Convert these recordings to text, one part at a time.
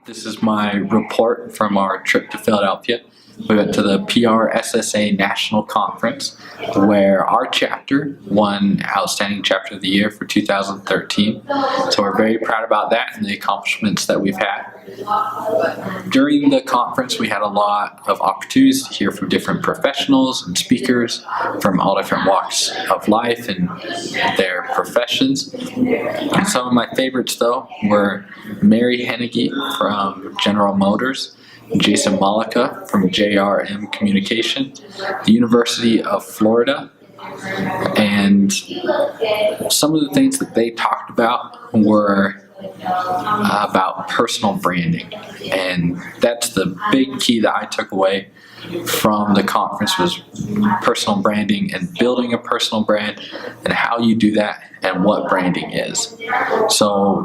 This is my report from our trip to Philadelphia. We went to the PRSSA National Conference, where our chapter won Outstanding Chapter of the Year for 2013. So we're very proud about that and the accomplishments that we've had. During the conference, we had a lot of opportunities to hear from different professionals and speakers from all different walks of life and their professions. And some of my favorites, though, were Mary Hennigy from General Motors, Jason Malika from JRM Communication, the University of Florida, and some of the things that they talked about were about personal branding, and that's the big key that I took away from the conference was personal branding and building a personal brand and how you do that and what branding is. So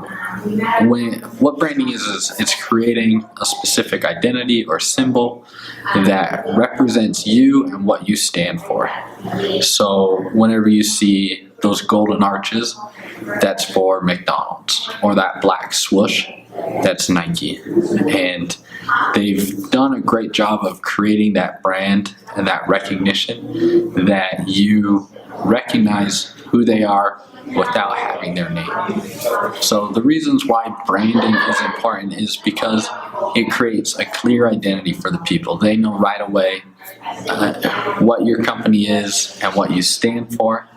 what branding is it's creating a specific identity or symbol that represents you and what you stand for. So whenever you see those golden arches, that's for McDonald's, or that black swoosh, that's Nike. And they've done a great job of creating that brand and that recognition that you recognize who they are without having their name. So the reasons why branding is important is because it creates a clear identity for the people. They know right away what your company is and what you stand for.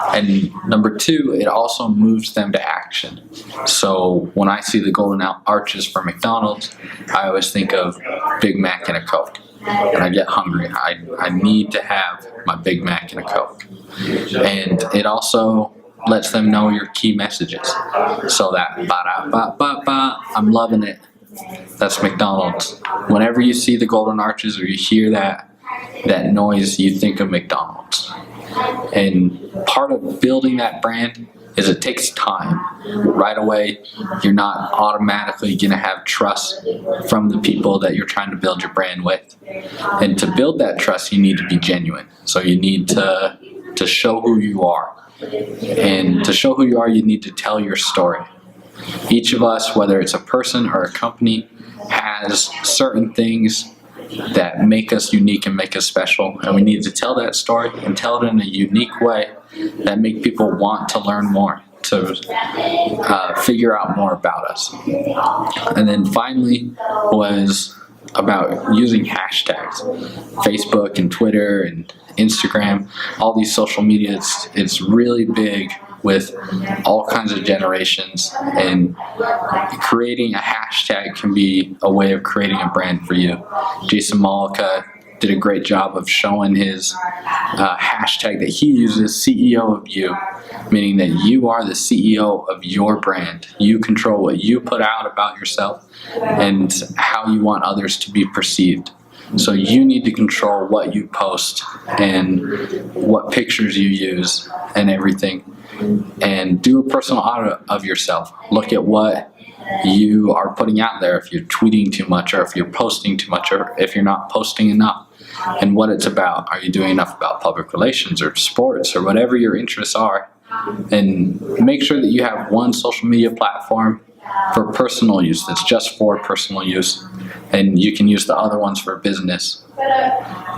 And number two, it also moves them to action. So when I see the golden arches for McDonald's, I always think of Big Mac and a Coke. And I get hungry. I need to have my Big Mac and a Coke. And it also lets them know your key messages. So that ba-da-ba-ba-ba, I'm loving it, that's McDonald's. Whenever you see the golden arches or you hear that noise, you think of McDonald's. And part of building that brand is it takes time. Right away, you're not automatically going to have trust from the people that you're trying to build your brand with. And to build that trust, you need to be genuine. So you need to show who you are. And to show who you are, you need to tell your story. Each of us, whether it's a person or a company, has certain things that make us unique and make us special, and we need to tell that story and tell it in a unique way that make people want to learn more, to figure out more about us. And then finally was about using hashtags. Facebook and Twitter and Instagram, all these social media, it's really big with all kinds of generations, and creating a hashtag can be a way of creating a brand for you. Jason Malika did a great job of showing his hashtag that he uses, CEO of you, meaning that you are the CEO of your brand. You control what you put out about yourself and how you want others to be perceived. So you need to control what you post and what pictures you use and everything. And do a personal audit of yourself. Look at what you are putting out there, if you're tweeting too much or if you're posting too much or if you're not posting enough, and what it's about. Are you doing enough about public relations or sports or whatever your interests are? And make sure that you have one social media platform for personal use that's just for personal use, and you can use the other ones for business.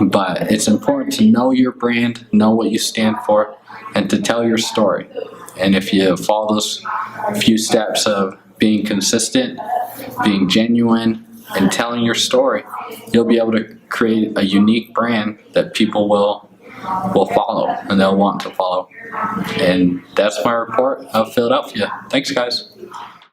But it's important to know your brand, know what you stand for, and to tell your story. And if you follow those few steps of being consistent, being genuine, and telling your story, you'll be able to create a unique brand that people will follow and they'll want to follow. And that's my report of Philadelphia. Thanks, guys.